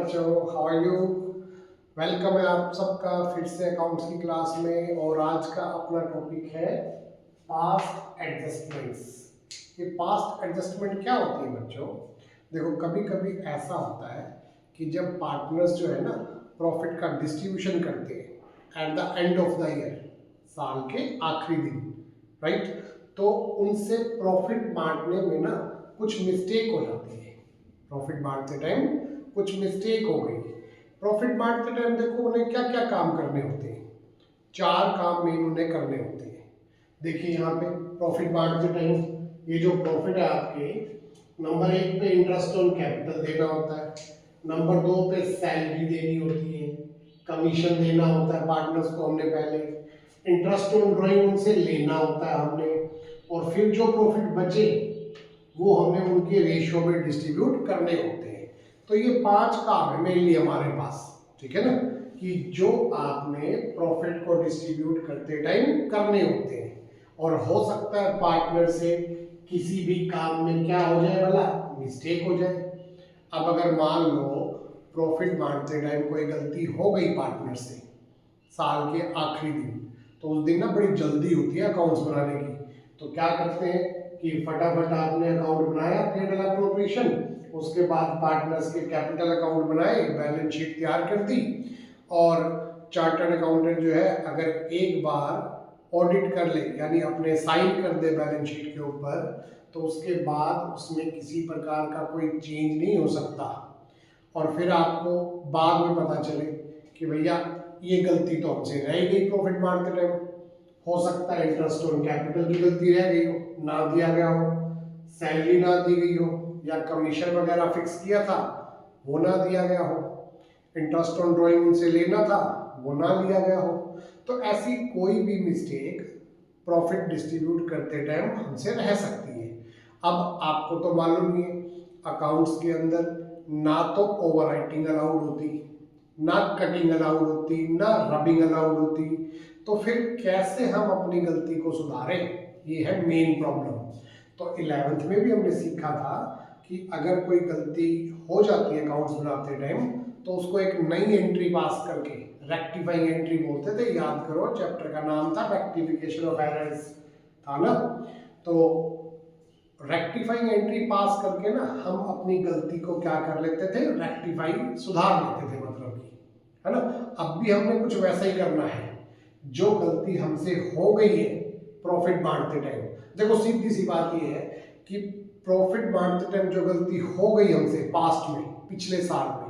बच्चों, how are you. Welcome है आप सबका फिर से अकाउंट्स की क्लास में। और आज का अपना टॉपिक है पास्ट एडजस्टमेंट्स। ये पास्ट एडजस्टमेंट क्या होती है बच्चों? देखो, कभी कभी ऐसा होता है कि जब पार्टनर्स जो है ना प्रॉफिट का डिस्ट्रीब्यूशन करते हैं eight the end of the year, साल के आखिरी दिन, राइट, तो उनसे प्रॉफिट बांटने में ना कुछ मिस्टेक हो जाती है। प्रॉफिट बांटते टाइम कुछ मिस्टेक हो गई। प्रॉफिट बांटते टाइम देखो उन्हें क्या क्या काम करने होते हैं। 4 काम मेन उन्हें करने होते हैं। देखिए यहाँ पे प्रॉफिट बांटते टाइम ये जो प्रॉफिट है आपके, नंबर 1 पे इंटरेस्ट ऑन कैपिटल देना होता है, नंबर 2 पे सैलरी देनी होती है, कमीशन देना होता है पार्टनर्स को हमने पहले, इंटरेस्ट ऑन ड्राइंग उनसे लेना होता है हमने, और फिर जो प्रॉफिट बचे वो हमें उनके रेशियो में डिस्ट्रीब्यूट करने होते हैं। तो ये 5 काम है मेनली हमारे पास, ठीक है ना, कि जो आपने प्रॉफिट को डिस्ट्रीब्यूट करते टाइम करने होते हैं। और हो सकता है पार्टनर से किसी भी काम में क्या हो जाए, भला मिस्टेक हो जाए। अब अगर मान लो प्रॉफिट बांटते टाइम कोई गलती हो गई पार्टनर से साल के आखिरी दिन, तो उस दिन ना बड़ी जल्दी होती है अकाउंट्स बनाने की। तो क्या करते हैं कि फटाफट आपने अकाउंट बनाया P&L अप्रोप्रिएशन, उसके बाद पार्टनर्स के कैपिटल अकाउंट बनाए, बैलेंस शीट तैयार कर दी, और चार्टर्ड अकाउंटेंट जो है अगर एक बार ऑडिट कर ले यानी अपने साइन कर दे बैलेंस शीट के ऊपर, तो उसके बाद उसमें किसी प्रकार का कोई चेंज नहीं हो सकता। और फिर आपको बाद में पता चले कि भैया ये गलती तो हमसे रह गई प्रॉफिट बांटते टाइम। हो सकता है इंटरेस्ट ऑन कैपिटल की गलती रह गई हो, ना दिया गया हो, सैलरी ना दी गई हो, या कमीशन वगैरह फिक्स किया था वो ना दिया गया हो, इंटरेस्ट ऑन ड्राइंग उनसे लेना था वो ना लिया गया हो। तो ऐसी कोई भी मिस्टेक प्रॉफिट डिस्ट्रीब्यूट करते टाइम हमसे रह सकती है। अब आपको तो मालूम ही है अकाउंट्स के अंदर ना तो ओवर राइटिंग अलाउड होती, ना कटिंग अलाउड होती, ना रबिंग अलाउड होती। तो फिर कैसे हम अपनी गलती को सुधारें, ये है मेन प्रॉब्लम। तो 11th में भी हमने सीखा था कि अगर कोई गलती हो जाती है अकाउंट्स बनाते टाइम, तो उसको एक नई एंट्री पास करके रेक्टिफाइंग एंट्री बोलते थे। याद करो चैप्टर का नाम था रेक्टिफिकेशन ऑफ एरर्स, था ना। तो रेक्टिफाइंग एंट्री पास करके ना हम अपनी गलती को क्या कर लेते थे, रेक्टिफाई, सुधार लेते थे, मतलब कि, है ना। अब भी हमने कुछ वैसा ही करना है। जो गलती हमसे हो गई है प्रॉफिट बांटते टाइम, देखो सीधी सी बात ये है कि प्रॉफिट बांटते टाइम जो गलती हो गई हमसे पास्ट में, पिछले साल में,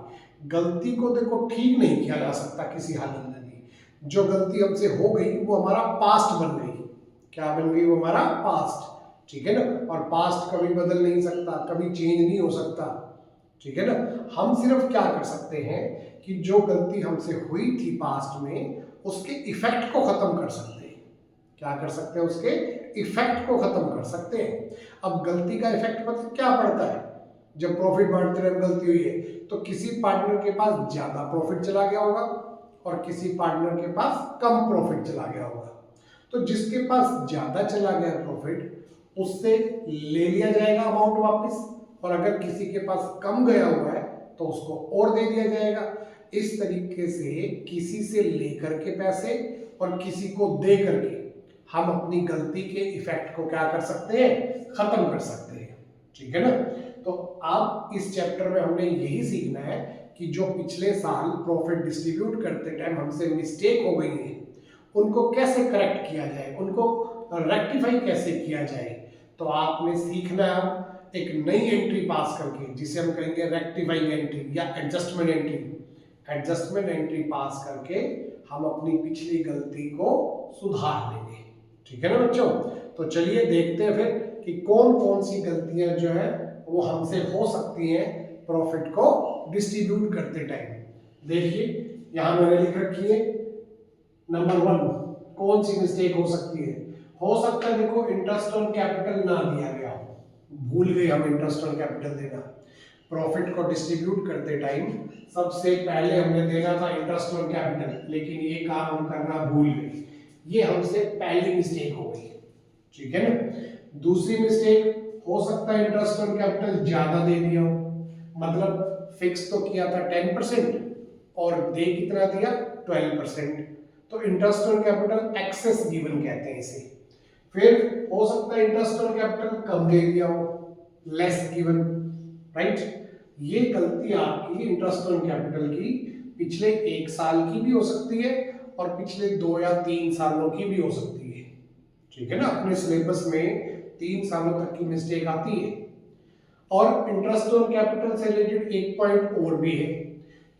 गलती को देखो ठीक नहीं किया जा सकता किसी हालत में भी। जो गलती हमसे हो गई वो हमारा पास्ट बन गई। क्या बन गई? वो हमारा पास्ट, ठीक है ना। और पास्ट कभी बदल नहीं सकता, कभी चेंज नहीं हो सकता, ठीक है ना। हम सिर्फ क्या कर सकते हैं कि जो गलती हमसे हुई थी पास्ट में उसके इफेक्ट को खत्म कर सकते हैं। क्या कर सकते हैं? उसके इफेक्ट को खत्म कर सकते हैं। अब गलती का इफेक्ट मतलब क्या पड़ता है? जब प्रॉफिट बांटते टाइम गलती हुई है तो किसी पार्टनर के पास ज्यादा प्रॉफिट चला गया होगा और किसी पार्टनर के पास कम प्रॉफिट चला गया होगा। तो जिसके पास ज्यादा चला गया प्रॉफिट उससे ले लिया जाएगा अमाउंट वापस, और अगर किसी के पास कम गया हुआ है तो उसको और दे दिया जाएगा। इस तरीके से किसी से लेकर के पैसे और किसी को दे करके हम अपनी गलती के इफेक्ट को क्या कर सकते हैं, खत्म कर सकते हैं, ठीक है ना। तो अब इस चैप्टर में हमने यही सीखना है कि जो पिछले साल प्रॉफिट डिस्ट्रीब्यूट करते टाइम हमसे मिस्टेक हो गई है उनको कैसे करेक्ट किया जाए, उनको रेक्टिफाई कैसे किया जाए। तो आपने सीखना है एक नई एंट्री पास करके, जिसे हम कहेंगे रेक्टिफाइंग एंट्री या एडजस्टमेंट एंट्री। एडजस्टमेंट एंट्री पास करके हम अपनी पिछली गलती को सुधार लेंगे, ठीक है ना बच्चों। तो चलिए देखते हैं फिर कि कौन कौन सी गलतियां जो है वो हमसे हो सकती हैं प्रॉफिट को डिस्ट्रीब्यूट करते टाइम। देखिए यहां मैंने लिख रखी है नंबर 1, कौन सी मिस्टेक हो सकती है। हो सकता है देखो इंटरेस्ट ऑन कैपिटल ना दिया गया हो, भूल गए हम इंटरेस्ट ऑन कैपिटल देना। प्रॉफिट को डिस्ट्रीब्यूट करते टाइम सबसे पहले हमने देना था इंटरेस्ट ऑन कैपिटल, लेकिन ये काम हम करना भूल गए। ये हमसे पहली मिस्टेक हो गई, ठीक है ना। दूसरी मिस्टेक, हो सकता है इंटरेस्ट ऑन कैपिटल ज्यादा दे दिया हो, मतलब फिक्स तो किया था 10% और दे कितना दिया 12%, तो interest on capital excess given कहते हैं इसे। फिर हो सकता है इंटरेस्ट ऑन कैपिटल कम दे दिया हो, लेस गिवन, राइट। ये गलती आपकी इंटरेस्ट ऑन कैपिटल की पिछले 1 साल की भी हो सकती है और पिछले 2 या 3 सालों की भी हो सकती है, ठीक है ना। अपने सिलेबस में 3 सालों तक की मिस्टेक आती है। और इंटरेस्ट ऑन कैपिटल से रिलेटेड एक पॉइंट और भी है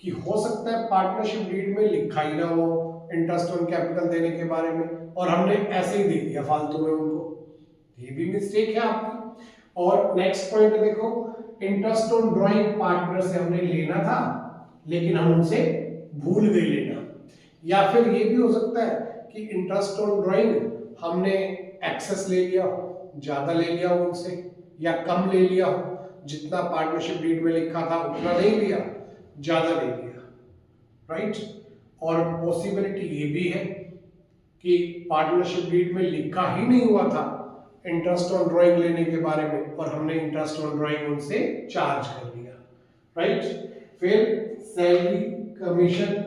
कि हो सकता है पार्टनरशिप डीड में लिखा ही ना हो इंटरेस्ट ऑन कैपिटल देने के बारे में और हमने ऐसे ही दे दिया फालतू में उनको, ये भी मिस्टेक है आपकी। और नेक्स्ट पॉइंट देखो, इंटरेस्ट ऑन ड्राइंग पार्टनर से हमने लेना था लेकिन हम उनसे भूल गए लेना। या फिर ये भी हो सकता है कि इंटरेस्ट ऑन ड्राइंग हमने एक्सेस ले लिया हो, ज्यादा ले लिया हो उनसे, या कम ले लिया हो, जितना पार्टनरशिप डीड में लिखा था उतना नहीं लिया, ज्यादा ले लिया, राइट। और पॉसिबिलिटी ये भी है कि पार्टनरशिप डीड में लिखा ही नहीं हुआ था इंटरेस्ट ऑन ड्राइंग लेने के बारे में और हमने इंटरेस्ट ऑन ड्राइंग उनसे चार्ज कर लिया, राइट। फिर सैलरी कमीशन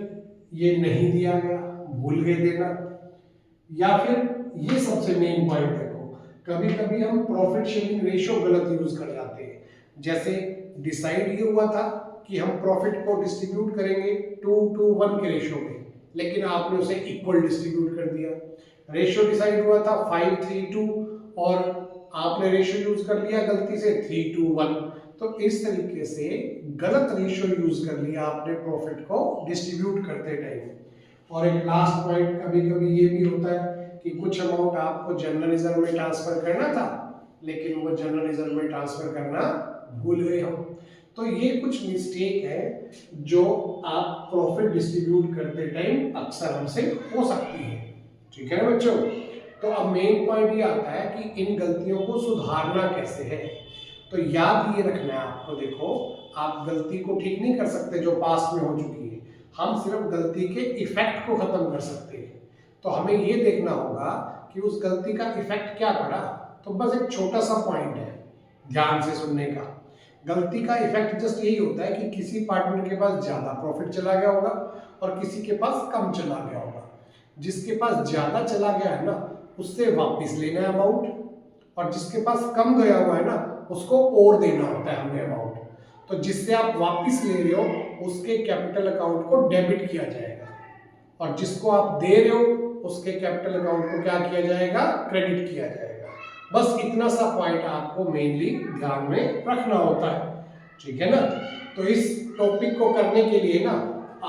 ये नहीं दिया गया, भूल गए देना। या फिर ये सबसे मेन पॉइंट देखो, कभी कभी हम प्रॉफिट शेयरिंग रेशियो गलत यूज कर जाते हैं। जैसे डिसाइड ये हुआ था कि हम प्रॉफिट को डिस्ट्रीब्यूट करेंगे 2:1 के रेशियो में, लेकिन आपने उसे इक्वल डिस्ट्रीब्यूट कर दिया। रेशियो डिसाइड हुआ था 5:3:2 और आपने रेशियो यूज कर लिया गलती से 3:1। तो इस तरीके से गलत रेशियो यूज कर लिया आपने प्रॉफिट को डिस्ट्रीब्यूट करते टाइम। और एक लास्ट पॉइंट, कभी कभी ये भी होता है कि कुछ अमाउंट आपको जनरल रिजर्व में ट्रांसफर करना था लेकिन वो जनरल रिजर्व में ट्रांसफर करना भूल गए हम। तो ये कुछ मिस्टेक है जो आप प्रॉफिट डिस्ट्रीब्यूट करते टाइम अक्सर हमसे हो सकती है, ठीक है ना बच्चों। तो अब मेन पॉइंट ये आता है कि इन गलतियों को सुधारना कैसे है। तो याद ये रखना है आपको, देखो आप गलती को ठीक नहीं कर सकते जो पास्ट में हो चुकी है, हम सिर्फ गलती के इफेक्ट को खत्म कर सकते हैं। तो हमें ये देखना होगा कि उस गलती का इफेक्ट क्या पड़ा। तो बस एक छोटा सा पॉइंट है ध्यान से सुनने का। गलती का इफेक्ट जस्ट यही होता है कि किसी पार्टनर के पास ज्यादा प्रॉफिट चला गया होगा और किसी के पास कम चला गया होगा। जिसके पास ज्यादा चला गया है ना उससे वापस लेना है अमाउंट, और जिसके पास कम गया हुआ है ना उसको और देना होता है हमने अमाउंट। तो जिससे आप वापस ले रहे हो उसके कैपिटल अकाउंट को डेबिट किया जाएगा और जिसको आप दे रहे हो उसके कैपिटल अकाउंट को क्या किया जाएगा, क्रेडिट किया जाएगा। बस इतना सा पॉइंट आपको मेनली ध्यान में रखना होता है, ठीक है ना। तो इस टॉपिक को करने के लिए ना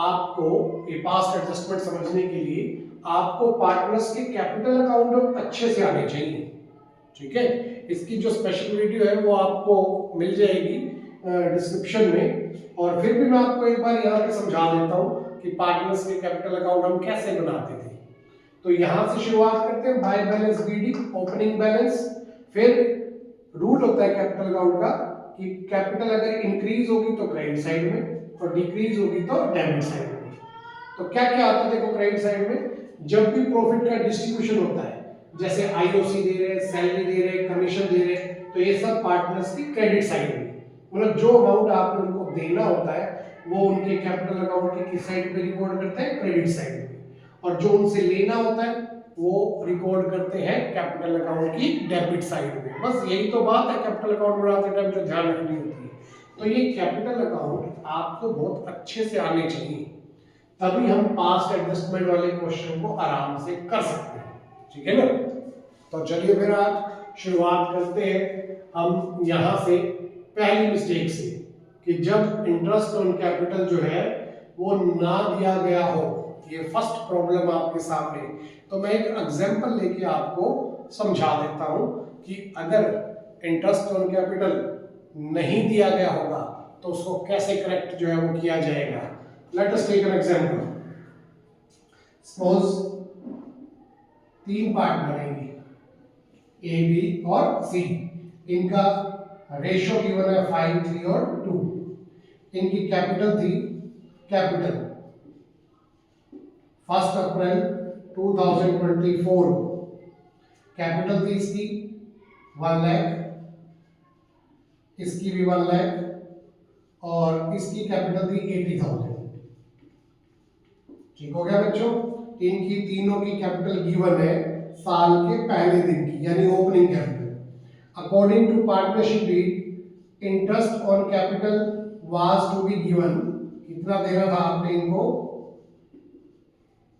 आपको ये पास्ट एडजस्टमेंट समझने के लिए आपको पार्टनर्स के कैपिटल अकाउंट अच्छे से आने चाहिए, ठीक है। इसकी जो स्पेशल वीडियो है वो आपको मिल जाएगी डिस्क्रिप्शन में। और फिर भी मैं आपको एक बार यहाँ पे समझा देता हूँ कि पार्टनर्स के कैपिटल अकाउंट हम कैसे बनाते थे। तो यहाँ से शुरुआत करते हैं, by balance BD, opening balance. फिर रूल होता है कैपिटल अकाउंट का कि कैपिटल अगर इंक्रीज होगी तो क्रेडिट साइड में और डिक्रीज होगी तो डेबिट साइड में। तो क्या क्या आता है देखो क्रेडिट साइड में, जब भी प्रॉफिट का डिस्ट्रीब्यूशन होता है जैसे आईओसी दे रहे, सैलरी दे रहे, कमीशन दे रहे, तो ये सब पार्टनर्स की क्रेडिट साइड में, मतलब जो अमाउंट आपने उनको देना होता है वो उनके कैपिटल अकाउंट की किस साइड पे रिकॉर्ड करते हैं, क्रेडिट साइड में। और जो उनसे लेना होता है वो रिकॉर्ड करते हैं कैपिटल अकाउंट की डेबिट साइड में। बस यही तो बात है कैपिटल अकाउंट बनाते टाइम जो ध्यान रखनी होती है। तो ये कैपिटल अकाउंट आपको बहुत अच्छे से आने चाहिए, तभी हम पास्ट एडजस्टमेंट वाले क्वेश्चन को आराम से कर सकते हैं, ठीक है ना। तो चलिए फिर आज शुरुआत करते हैं हम यहाँ से पहली मिस्टेक से कि जब इंटरेस्ट ऑन कैपिटल जो है वो ना दिया गया हो। ये फर्स्ट प्रॉब्लम आपके सामने। तो मैं एक एग्जांपल लेके आपको समझा देता हूं कि अगर इंटरेस्ट ऑन कैपिटल नहीं दिया गया होगा तो उसको कैसे करेक्ट जो है वो किया जाएगा। Let us take an example. Suppose 3 partner हैं ए, बी और सी। इनका रेशियो गिवन है 5, 3 और 2। इनकी कैपिटल थी, कैपिटल 1 अप्रैल 2024 कैपिटल थी इसकी 1 लाख, इसकी भी 1 लाख और इसकी कैपिटल थी 80,000। ठीक हो गया बच्चों, इनकी तीनों की कैपिटल गिवन है साल के पहले दिन की, यानी opening capital. According to partnership deed interest on capital was to be given, कितना देना था आपने इनको,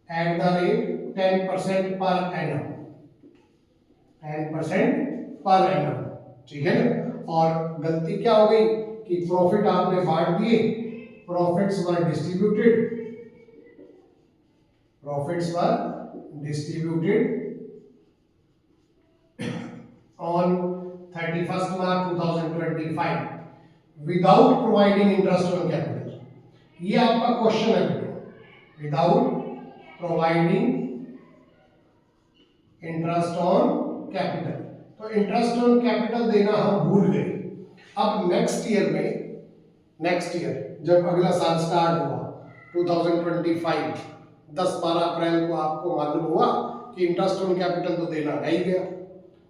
at the rate 10% per annum, 10% per annum. ठीक है ना, और गलती क्या हो गई कि प्रॉफिट आपने बांट दिए, profits were distributed, profits were distributed on 31st March 2025 without providing interest on capital। ये आपका क्वेश्चन है बेटा, without providing interest on capital. तो इंटरेस्ट ऑन कैपिटल देना हम भूल गए। अब नेक्स्ट ईयर में, नेक्स्ट ईयर जब अगला साल स्टार्ट हुआ 2025, 10-12 अप्रैल को आपको मालूम हुआ कि इंटरेस्ट ऑन कैपिटल तो देना रह ही गया,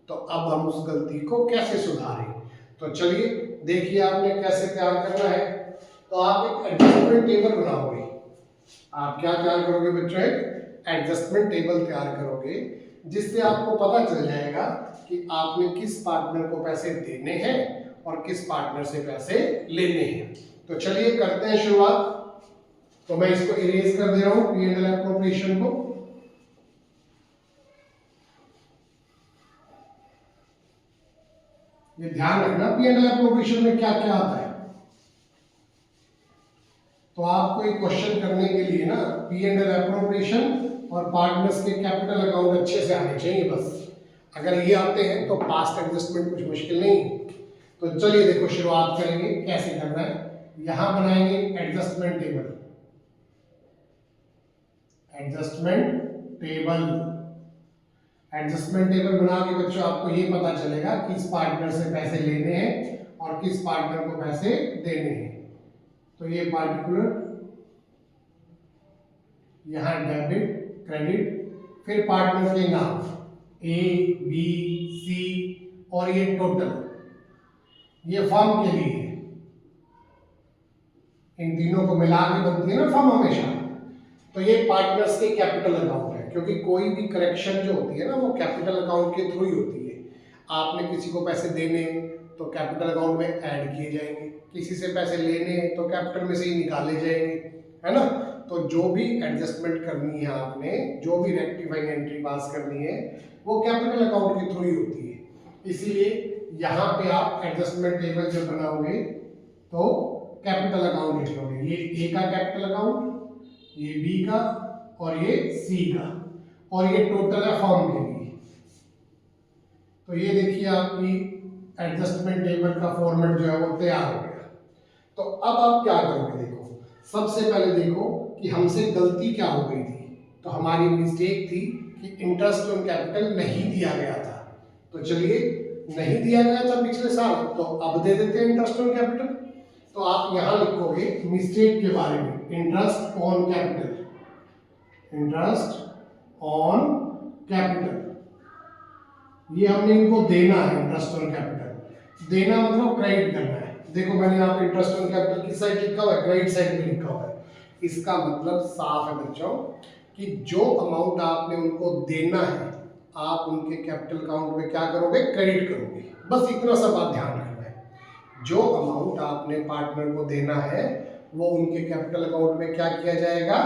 तो अब हम उस गलती को कैसे सुधारें। तो चलिए देखिए आपने कैसे तैयार करना है। तो आप एक एडजस्टमेंट टेबल बनाओगे। आप क्या तैयार करोगे बच्चों, एक एडजस्टमेंट टेबल तैयार करोगे, जिससे आपको पता चल जाएगा कि आपने किस पार्टनर को पैसे देने हैं और किस पार्टनर से पैसे लेने हैं। तो चलिए करते हैं शुरुआत। तो मैं इसको इरेज कर दे रहा हूं, P&L एप्रोप्रिएशन को। ये ध्यान रखना P&L एप्रोप्रिएशन में क्या क्या आता है। तो आपको एक क्वेश्चन करने के लिए ना P&L एप्रोप्रिएशन और पार्टनर्स के कैपिटल अकाउंट अच्छे से आने चाहिए बस। अगर ये आते हैं तो पास्ट एडजस्टमेंट कुछ मुश्किल नहीं। तो चलिए देखो शुरुआत करेंगे कैसे करना है। यहां बनाएंगे adjustment table, adjustment table. Adjustment table बना के बच्चों आपको ये पता चलेगा किस पार्टनर से पैसे लेने हैं और किस पार्टनर को पैसे देने हैं। तो ये पार्टिकुलर, यहां डेबिट क्रेडिट, फिर पार्टनर के नाम ए बी सी और ये टोटल, ये फर्म के लिए है। इन तीनों को मिला के बनती है ना फर्म हमेशा। तो ये पार्टनर्स के कैपिटल अकाउंट है, क्योंकि कोई भी करेक्शन जो होती है ना वो कैपिटल अकाउंट के थ्रू ही होती है। आपने किसी को पैसे देने तो कैपिटल अकाउंट में ऐड किए जाएंगे, किसी से पैसे लेने तो कैपिटल में से ही निकाले जाएंगे, है ना। तो जो भी एडजस्टमेंट करनी है आपने, जो भी रेक्टिफाइंग एंट्री पास करनी है, वो कैपिटल अकाउंट के थ्रू ही होती है। इसीलिए यहाँ पे आप एडजस्टमेंट टेबल जब बनाओगे तो कैपिटल अकाउंट लिख लोगे। ये ए का कैपिटल अकाउंट, ये बी का और ये सी का, और ये टोटल है फर्म के लिए। तो ये देखिए आपकी एडजस्टमेंट टेबल का फॉर्मेट जो है वो तैयार हो गया। तो अब आप क्या करोगे, देखो सबसे पहले देखो कि हमसे गलती क्या हो गई थी। तो हमारी मिस्टेक थी कि इंटरेस्ट ऑन कैपिटल नहीं दिया गया था। तो चलिए नहीं दिया गया था पिछले साल, तो अब दे देते हैं इंटरेस्ट ऑन कैपिटल। तो आप यहां लिखोगे मिस्टेक के बारे में, interest on capital, interest on capital. ये हमने इनको देना है इंटरेस्ट ऑन कैपिटल। देना मतलब क्रेडिट करना है। देखो मैंने यहाँ पे इंटरेस्ट ऑन कैपिटल किस साइड लिखा हुआ है, क्रेडिट साइड में लिखा हुआ है। इसका मतलब साफ है बच्चों कि जो अमाउंट आपने उनको देना है आप उनके कैपिटल अकाउंट में क्या करोगे, क्रेडिट करोगे। बस इतना सा बात ध्यान रखना है। जो अमाउंट आपने पार्टनर को देना है वो उनके कैपिटल अकाउंट में क्या किया जाएगा,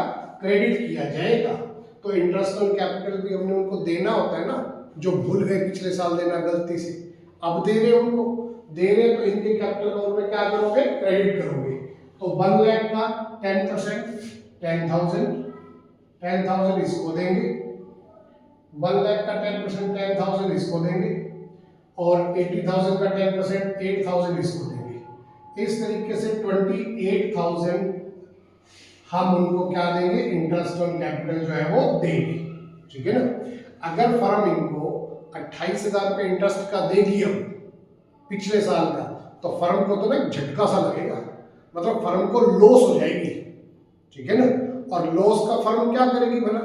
क्रेडिट किया जाएगा। तो इंटरेस्ट ऑन कैपिटल भी हमने उनको देना होता है ना, जो भूल गए पिछले साल देना गलती से, अब दे रहे उनको, दे रहे तो इनके कैपिटल अकाउंट में क्या करोगे, क्रेडिट करोगे। तो 1 लाख का 10%, 10,000 इसको देंगे, 1 लाख का 10% 10,000 इसको देंगे, और 80,000 का 10% 8,000 इसको देंगे। इस तरीके से 28,000 हम उनको क्या देंगे, इंटरेस्ट ऑन कैपिटल जो है वो देंगे। ठीक है ना। अगर फर्म इनको 28,000 रुपये इंटरेस्ट का देगी अब पिछले साल का, तो फर्म को तो ना झटका सा लगेगा, मतलब फर्म को लॉस हो जाएगी। ठीक है ना। और लॉस का फर्म क्या करेगी भला,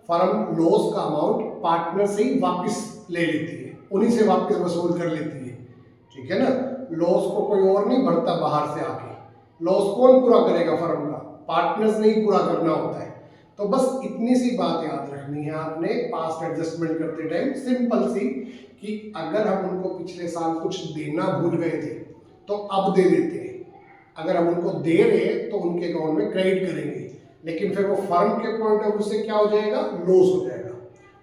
फर्म लॉस का अमाउंट पार्टनर से ही वापस ले लेती है, उन्हीं से वापस वसूल कर लेती है। ठीक है ना। लॉस को कोई और नहीं भरता बाहर से आके, लॉस कौन पूरा करेगा फर्म का? पार्टनर्स ने ही पूरा करना होता है। तो बस इतनी सी बात याद रखनी है आपने पास्ट एडजस्टमेंट करते टाइम, सिंपल सी, कि अगर हम उनको पिछले साल कुछ देना भूल गए थे तो अब दे देते हैं। अगर हम उनको दे रहे तो उनके अकाउंट में क्रेडिट करेंगे, लेकिन फिर वो फर्म के पॉइंट ऑफ व्यू से क्या हो जाएगा? लॉस हो जाएगा,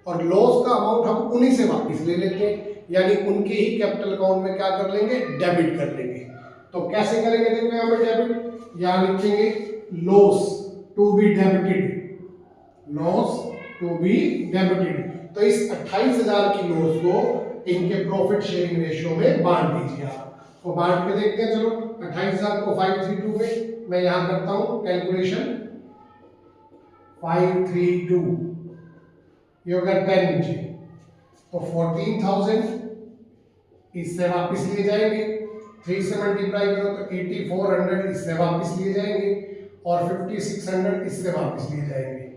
और लॉस का अमाउंट हम उन्हीं से वापस ले लेते हैं, यानी उनके ही कैपिटल अकाउंट में क्या कर लेंगे? डेबिट कर लेंगे। तो कैसे करेंगे? देखो यहाँ पे डेबिट, यहाँ लिखेंगे loss to be debited, loss to be debited. तो इस 28,000 की लॉस को इनके प्रॉफिट शेयरिंग रेशियो में बांट दीजिए आप। तो बांट के देखते हैं, चलो 28,000 को 532 में मैं यहां करता हूं कैलकुलेशन, 532 ये हो गया 10 नीचे, तो 14,000 इससे वापस लिए जाएंगे, 3 से मल्टीप्लाई करो तो 8400 इससे वापस लिए जाएंगे, और 5600 इससे वापस लिए जाएंगे।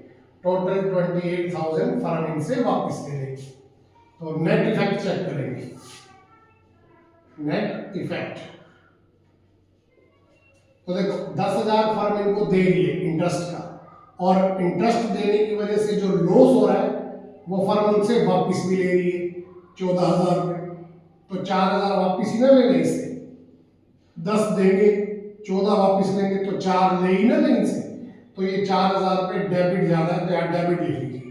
टोटल 28,000 फर्म इनसे वापस ले लेंगे। तो नेट इफेक्ट चेक करेंगे, नेट इफेक्ट। तो देखो 10,000 फर्म इनको दे रही है इंटरेस्ट का, और इंटरेस्ट देने की वजह से जो लॉस हो रहा है वो फर्म उनसे वापस भी ले रही है 14,000 रुपये। तो 4,000 वापस ही ना ले लें इससे, 10 देंगे 14 वापस लेंगे तो 4 ले ही ना लें इनसे, तो ये 4,000 रुपये डेबिट ज्यादा है, तो यहाँ डेबिट लिख लीजिए।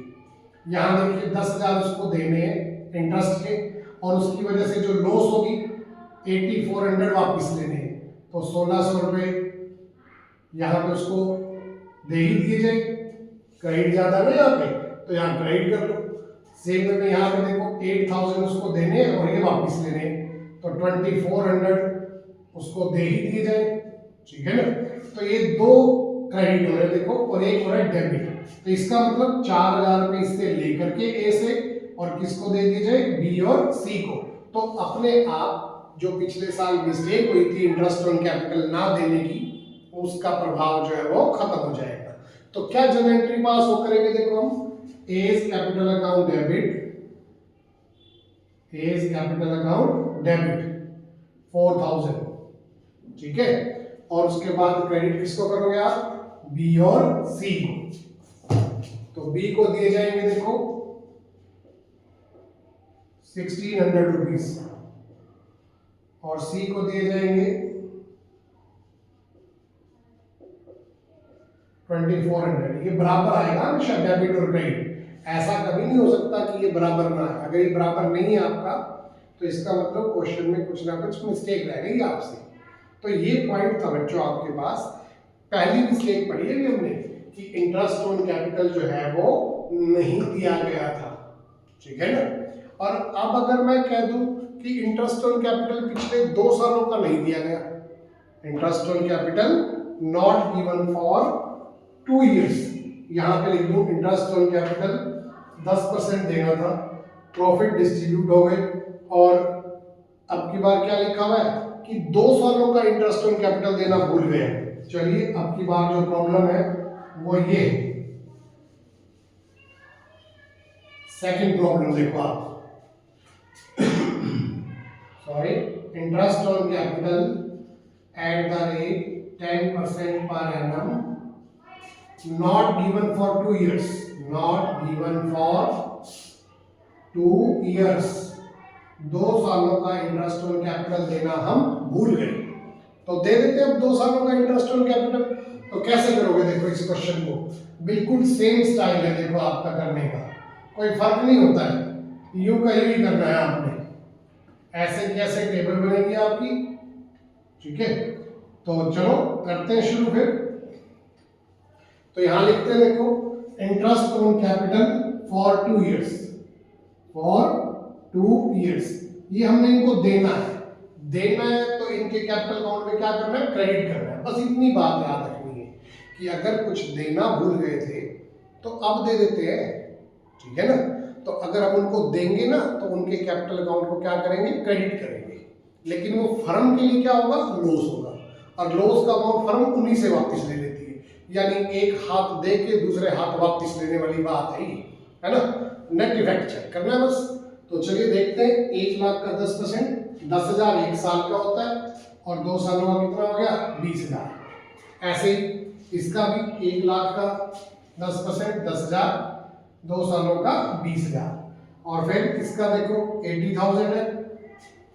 यहाँ देखिए 10,000 उसको देने हैं इंटरेस्ट के, और उसकी वजह से जो लॉस होगी 8400 वापस लेने हैं, तो 1600 रुपये यहाँ पे उसको दे ही दिए जाए। क्रेडिट ज्यादा ना यहाँ पे, तो यहाँ क्रेडिट कर लो। सेम में यहाँ पे देखो 8,000 उसको देने हैं और ये वापस लेने हैं, तो 2400 उसको दे ही दिए जाए, ठीक है ना। तो ये 2 क्रेडिट हो रहे हैं देखो, और एक हो रहा है डेबिट। तो इसका मतलब 4,000 रुपये इससे लेकर के ए से, और किसको दे दिए जाए? बी और सी को। तो अपने आप जो पिछले साल मिस्टेक हुई थी इंटरेस्ट ऑन कैपिटल ना देने की, उसका प्रभाव जो है वो खत्म हो जाएगा। तो क्या जब एंट्री पास हो करेंगे, देखो हम as capital account debit, as capital account debit 4,000, ठीक है। और उसके बाद क्रेडिट किसको करोगे आप? बी और सी को। तो बी को दिए जाएंगे देखो 1,600 रुपीज, और सी को दिए जाएंगे 2400। ये बराबर आएगा हमेशा डेबिट और क्रेडिट, ऐसा कभी नहीं हो सकता कि ये बराबर ना आए। अगर ये बराबर नहीं है आपका, तो इसका मतलब क्वेश्चन में कुछ ना कुछ मिस्टेक रह गई आपसे। तो ये पॉइंट था बच्चों आपके पास। पहली मिस्टेक पढ़ी है हमने कि इंटरेस्ट ऑन कैपिटल जो है वो नहीं दिया गया था, ठीक है ना। और अब अगर मैं कह दूं कि इंटरेस्ट ऑन कैपिटल पिछले 2 सालों का नहीं दिया गया, interest on capital not given for 2 years, यहाँ पे लिख दूं इंटरेस्ट ऑन कैपिटल 10% देना था, प्रॉफिट डिस्ट्रीब्यूट हो गए, और अब की बार क्या लिखा हुआ है कि 2 सालों का इंटरेस्ट ऑन कैपिटल देना भूल गए। चलिए अब की बार जो प्रॉब्लम है वो ये सेकंड प्रॉब्लम देखो आप, sorry, interest on capital at the rate 10% per annum not given for 2 years, not given for 2 years, 2 सालों का इंटरेस्ट ऑन कैपिटल देना हम भूल गए, तो दे देते हैं अब 2 सालों का इंटरेस्ट ऑन कैपिटल। तो कैसे करोगे? देखो इस क्वेश्चन को बिल्कुल सेम स्टाइल है देखो आपका करने का, कोई फर्क नहीं होता है, यूं का यूं ही करना है आपने। ऐसे कैसे टेबल बनेगी आपकी, ठीक है। तो चलो करते हैं शुरू फिर। तो यहां लिखते हैं देखो interest on capital for 2 years, for 2 years, ये हमने इनको देना है, देना है तो इनके कैपिटल अकाउंट में क्या करना है? क्रेडिट करना है। बस इतनी बात याद रखनी है कि अगर कुछ देना भूल गए थे तो अब दे देते हैं, ठीक है ना। तो अगर हम उनको देंगे ना तो उनके कैपिटल अकाउंट को क्या करेंगे? क्रेडिट करेंगे, लेकिन वो फर्म के लिए क्या होगा? लॉस होगा, और लॉस का अमाउंट फर्म उन्हीं से वापस ले लेती है, यानी एक हाथ दे के दूसरे हाथ वापस लेने वाली बात है ना। नेट इफेक्ट चेक करना है बस। तो चलिए देखते हैं, 1 लाख का 10%, 10,000 1 साल का होता है, और 2 सालों का कितना हो गया? 20,000। ऐसे ही इसका भी 1 लाख का 10%, 10,000, 2 सालों का 20,000। और फिर इसका देखो 80,000 है,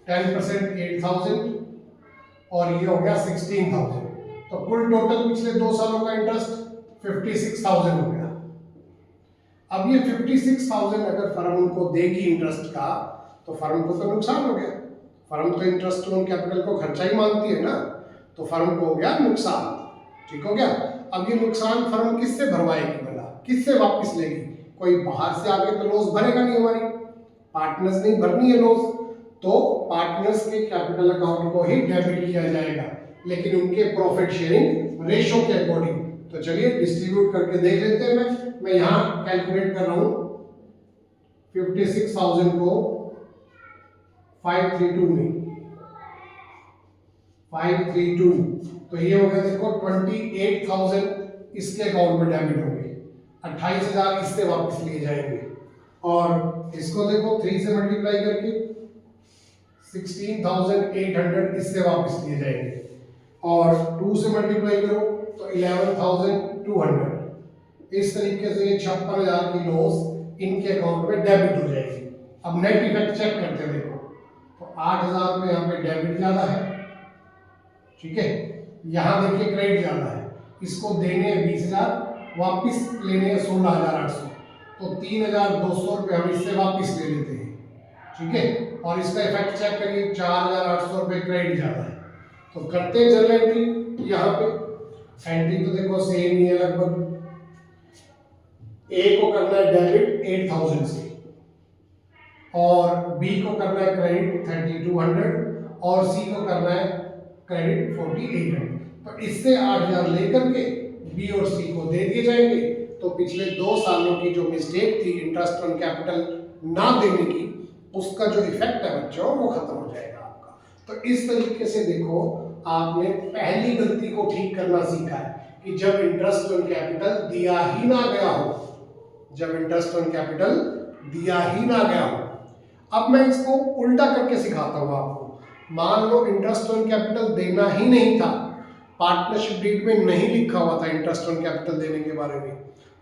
10% 8,000 और ये हो गया 16,000। तो कुल टोटल पिछले 2 सालों का इंटरेस्ट 56,000 हो गया। अब ये 56,000 अगर फर्म उनको देगी इंटरेस्ट का, तो फर्म को तो नुकसान हो गया। फर्म तो इंटरेस्ट ऑन कैपिटल को खर्चा ही मानती है ना, तो फर्म को हो गया नुकसान। ठीक हो गया। अब ये नुकसान फर्म किससे भरवाएगी भला, किससे वापस लेगी? कोई बाहर से आके तो लॉस भरेगा नहीं, हमारी पार्टनर्स नहीं भरनी है लॉस, तो पार्टनर्स के कैपिटल अकाउंट को ही डेबिट किया जाएगा, लेकिन उनके प्रॉफिट शेयरिंग रेशो के अकॉर्डिंग। तो चलिए डिस्ट्रीब्यूट करके देख लेते हैं। मैं यहां कैलकुलेट कर रहा हूं 56,000 को 532 में 532, तो ये हो गया देखो 28,000 इसके अकाउंट में डेबिट होंगे, 28,000 इससे वापस लिए जाएंगे। और इसको देखो 3 से मल्टीप्लाई करके 16,800 इससे वापस लिए जाएंगे, और 2 से मल्टीप्लाई करो तो 11,200। इस तरीके से 56,000 की लॉस इनके अकाउंट में डेबिट हो जाएगी। अब नेट इफेक्ट चेक करते हैं, देखो तो 8,000 में यहाँ पे डेबिट ज्यादा है, ठीक है, यहाँ देखिए क्रेडिट ज्यादा है। इसको देने हैं 20,000, वापिस लेने हैं 16,800, तो 3,200 रुपये हम इससे वापिस ले लेते हैं, ठीक है। और इसका इफेक्ट चेक करिए, 4,800 रुपये क्रेडिट ज्यादा है। तो करते हैं जर्नल एंट्री। यहाँ पे एंट्री तो देखो सेम ही है लगभग। ए को करना है डेबिट 8,000 से, और बी को करना है क्रेडिट 3,200, और सी को करना है क्रेडिट 4,800। तो इससे 8,000 लेकर के बी और सी को दे दिए जाएंगे। तो पिछले 2 सालों की जो मिस्टेक थी इंटरेस्ट ऑन कैपिटल ना देने की, उसका जो इफेक्ट है बच्चों वो खत्म हो जाएगा आपका। तो इस तरीके से देखो आपने पहली गलती को ठीक करना सीखा है कि जब इंटरेस्ट ऑन कैपिटल दिया ही ना गया हो, जब इंटरेस्ट ऑन कैपिटल दिया ही ना गया हो। अब मैं इसको उल्टा करके सिखाता हूं आपको। मान लो इंटरेस्ट ऑन कैपिटल देना ही नहीं था, पार्टनरशिप डीड में नहीं लिखा हुआ था इंटरेस्ट ऑन कैपिटल देने के बारे में,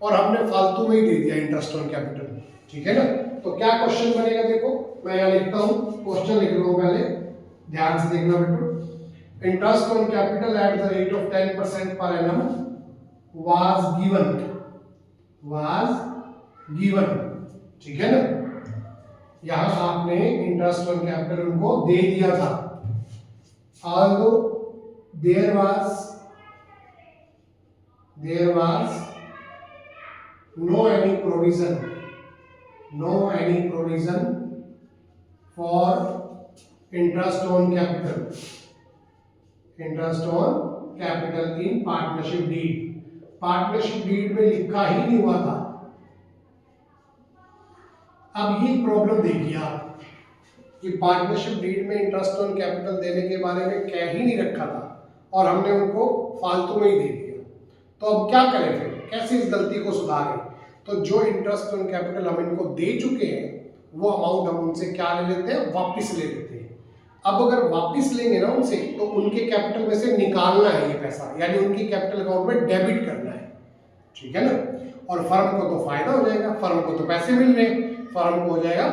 और हमने फालतू में ही दे दिया इंटरेस्ट ऑन कैपिटल, ठीक है ना। तो क्या क्वेश्चन बनेगा, देखो मैं यहाँ लिखता हूँ, क्वेश्चन लिख रहा हूँ, पहले ध्यान से देखना बेटो। Interest on capital at the rate of 10% per annum was given, ठीक है ना। यहां आपने इंटरेस्ट ऑन कैपिटल उनको दे दिया था। although there was no any provision for interest on capital in partnership deed में लिखा ही नहीं हुआ था। अब ये प्रॉब्लम देखिए आप कि पार्टनरशिप डीड में इंटरेस्ट ऑन कैपिटल देने के बारे में कह ही नहीं रखा था, और हमने उनको फालतू में ही दे दिया। तो अब क्या करें फिर, कैसे इस गलती को सुधारें? तो जो इंटरेस्ट ऑन कैपिटल हम इनको दे चुके हैं, वो अमाउंट हम उनसे क्या ले लेते हैं, वापिस ले लेते हैं। अब अगर वापिस लेंगे ना उनसे, तो उनके कैपिटल में से निकालना है ये पैसा, यानी उनकी कैपिटल अकाउंट में डेबिट करना है, ठीक है ना। और फर्म को तो फायदा हो जाएगा, फर्म को तो पैसे मिल रहे हैं, फर्म को हो जाएगा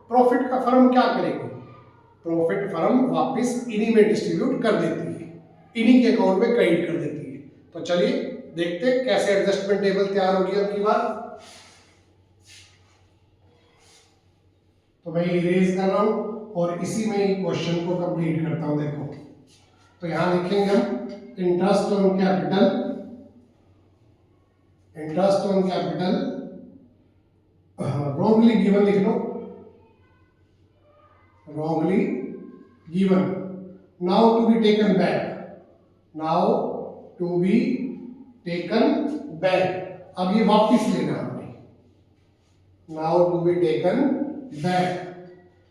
प्रॉफिट का फर्म क्या करेगी, प्रॉफिट फर्म वापस इन्हीं में डिस्ट्रीब्यूट कर देती है, इन्हीं के अकाउंट में क्रेडिट कर देती है। तो चलिए देखते हैं कैसे एडजस्टमेंट टेबल तैयार होगी अब की बार। तो मैं इरेज कर रहा हूं और इसी में ही क्वेश्चन को कंप्लीट करता हूं। देखो तो यहां लिखेंगे हम interest on capital wrongly given लिख लो, wrongly given, now to be taken back, अब ये वापिस लेना हमने, now to be taken back,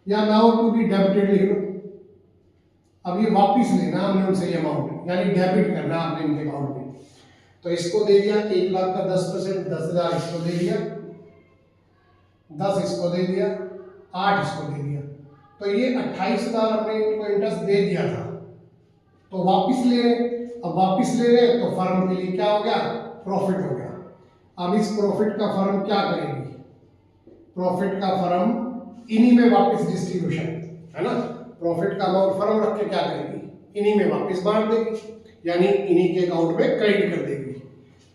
या now to be debited लिख लो। अब ये वापिस लेना हमने उनसे ये अमाउंट, यानी डेबिट करना हमने इनके अकाउंट में। तो इसको दे दिया 1 लाख का 10%, 10,000 इसको दे दिया, 10 इसको दे दिया, 8 इसको दे दिया। तो ये 28,000 हमने इनको इंटरेस्ट दे दिया था, तो वापिस ले रहे। अब वापस ले रहे हैं तो फर्म के लिए क्या हो गया, प्रॉफिट हो गया। अब इस प्रॉफिट का फर्म क्या करेगी, प्रॉफिट का फर्म इन्हीं में वापस डिस्ट्रीब्यूशन है ना, प्रॉफिट का अमाउंट फर्म रख के क्या करेगी, इन्हीं में वापस बांट देगी, यानी इन्हीं के अकाउंट में क्रेडिट कर देगी,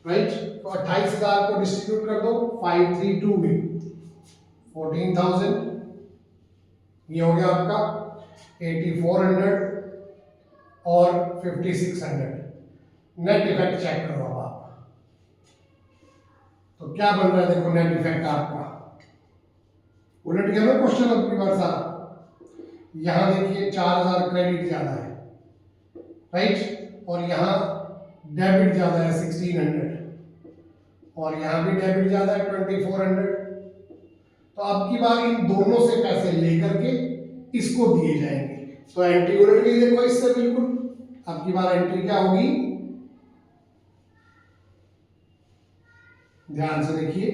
राइट। तो 28,000 को डिस्ट्रीब्यूट कर दो 532 में, 14,000 ये हो गया आपका, 8400 और 5600। नेट इफेक्ट चेक करो अब आप, तो क्या बन रहा है, देखो नेट इफेक्ट आपका उलट गया ना क्वेश्चन अब की बार सारा। यहां देखिए 4000 क्रेडिट ज्यादा है, राइट, और यहां डेबिट ज्यादा है 1600, और यहां भी डेबिट ज्यादा है 2400। तो अब की बार इन दोनों से पैसे लेकर के इसको दिए जाएंगे, तो एंट्री उलट गई देखो इससे बिल्कुल। अब की बार एंट्री क्या होगी, ध्यान से देखिए,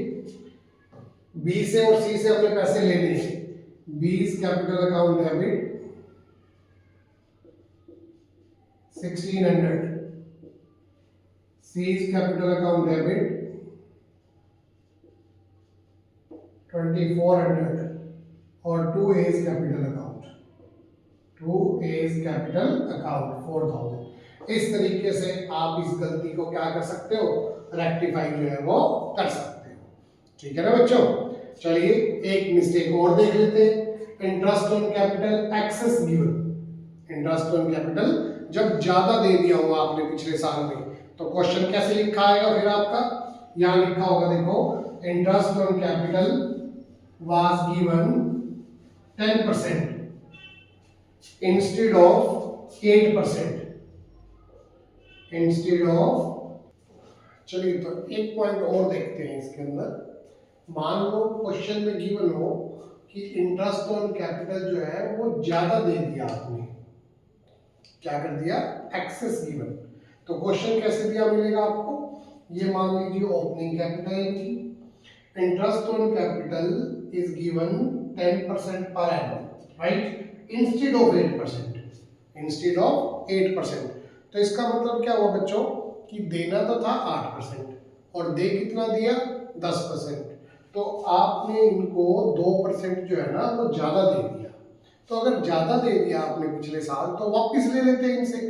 बी से और सी से अपने पैसे लेने हैं। बीज capital account debit 1600, seize capital account debit 2400, और 2A's कैपिटल अकाउंट 4000। इस तरीके से आप इस गलती को क्या कर सकते हो, रेक्टिफाई जो है वो कर सकते हो, ठीक है ना बच्चों। चलिए एक मिस्टेक और देख लेते हैं, interest on capital excess given. Interest on capital जब ज्यादा दे दिया हुआ आपने पिछले साल में, तो क्वेश्चन कैसे लिखा आएगा फिर आपका, यहां लिखा होगा देखो, interest on capital was given 10% instead of 8%, instead of। चलिए तो एक पॉइंट और देखते हैं इसके अंदर। मान लो क्वेश्चन में गिवन हो कि इंटरेस्ट ऑन कैपिटल जो है वो ज्यादा दे दिया आपने, क्या कर दिया, एक्सेस गिवन। तो क्वेश्चन कैसे दिया मिलेगा आपको, ये मान लीजिए ओपनिंग कैपिटल इनकी, interest on capital is given 10% per annum, right, instead of 8%, instead of 8%। तो इसका मतलब क्या हुआ बच्चों कि देना तो था 8% और दे कितना दिया 10%, तो आपने इनको 2% जो है ना वो ज्यादा दे दिया। तो अगर ज्यादा दे दिया आपने पिछले साल तो वापस ले लेते हैं इनसे।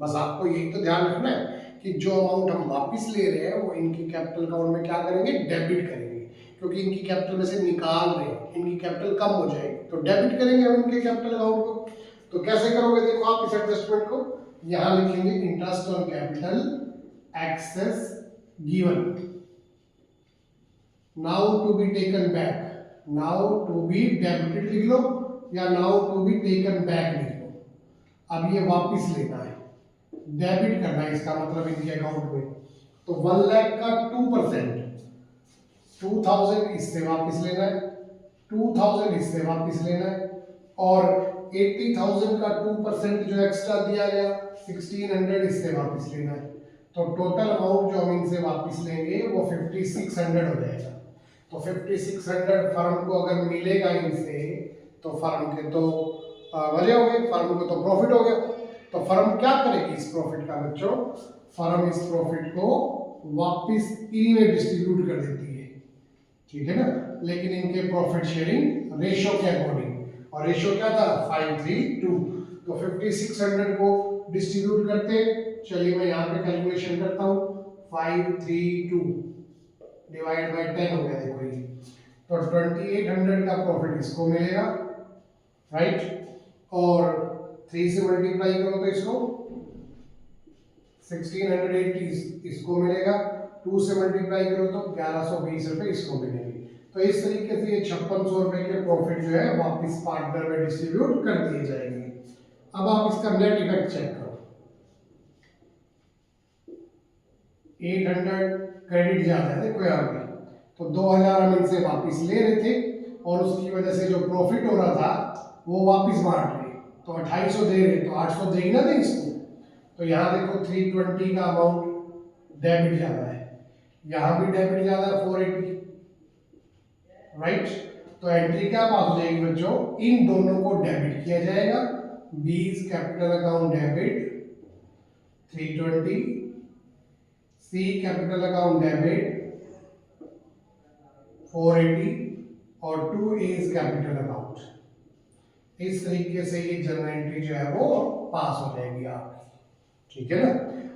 बस आपको यही तो ध्यान रखना है कि जो अमाउंट हम वापस ले रहे हैं वो इनकी कैपिटल अकाउंट में क्या करेंगे, डेबिट करेंगे, क्योंकि इनकी कैपिटल में से निकाल रहे हैं, इनकी कैपिटल कम हो जाएगी, तो डेबिट करेंगे हम इनके कैपिटल अकाउंट को। तो कैसे करोगे, देखो आप इस एडजस्टमेंट को यहां लिखेंगे, interest on capital excess given, now to be taken back, now to be debited लिख लो या now to be taken back लिख लो। अब ये वापस लेना है, डेबिट करना है, इसका मतलब इनके अकाउंट में। तो 1 लाख का 2%, 2000 इससे वापस लेना है, 2000 इससे वापस लेना है, और 80,000 का 2% जो एक्स्ट्रा दिया गया 1600 इससे वापस लेना है। तो टोटल अमाउंट जो हम इनसे वापस लेंगे वो 5600 हो जाएगा। तो 5600 फर्म को अगर मिलेगा इनसे तो फर्म के तो मजे हो गए, फर्म को तो प्रॉफिट हो गया। तो फर्म क्या करेगी इस प्रॉफिट का बच्चों, फर्म इस प्रॉफिट को वापस इन्हीं में डिस्ट्रीब्यूट कर देती है, ठीक है ना, लेकिन इनके प्रॉफिट शेयरिंग रेशियो के अकॉर्डिंग, और रेशियो क्या था 5:3:2। तो 5600 को डिस्ट्रीब्यूट करते, चलिए मैं यहाँ पे कैलकुलेशन करता हूँ, 5:3:2 डिवाइड बाय 10 हो गया, देखो ये। तो 2800 का प्रॉफिट इसको मिलेगा, राइट, और 3 से मल्टीप्लाई करो तो इसको 1680 इसको मिलेगा, 2 से मल्टीप्लाई करो तो 1120 रुपए इसको मिलेंगे। तो इस तरीके से ये 5600 रुपए के प्रॉफिट जो है वापस पार्टनर में डिस्ट्रीब्यूट कर दिए जाएंगे। अब आप इसका नेट इफेक्ट चेक करो, 800 क्रेडिट ज्यादा है देखो यहाँ पे, तो 2000 हम इनसे वापस ले रहे थे और उसकी वजह से जो प्रॉफिट हो रहा था वो वापस बांट रहे, तो 2800 दे रहे, तो 800 दे ही ना दे इसको। तो यहाँ देखो 320 का अमाउंट डेबिट ज्यादा है, यहाँ भी डेबिट ज्यादा है 480, राइट। तो एंट्री क्या पास हो जाएगी बच्चों, इन दोनों को डेबिट किया जाएगा, बीज कैपिटल अकाउंट डेबिट 320, सी कैपिटल अकाउंट डेबिट 480 और 2 इज कैपिटल अकाउंट। इस तरीके से ये जर्नल एंट्री जो है वो पास हो जाएगी आपकी, ठीक है ना।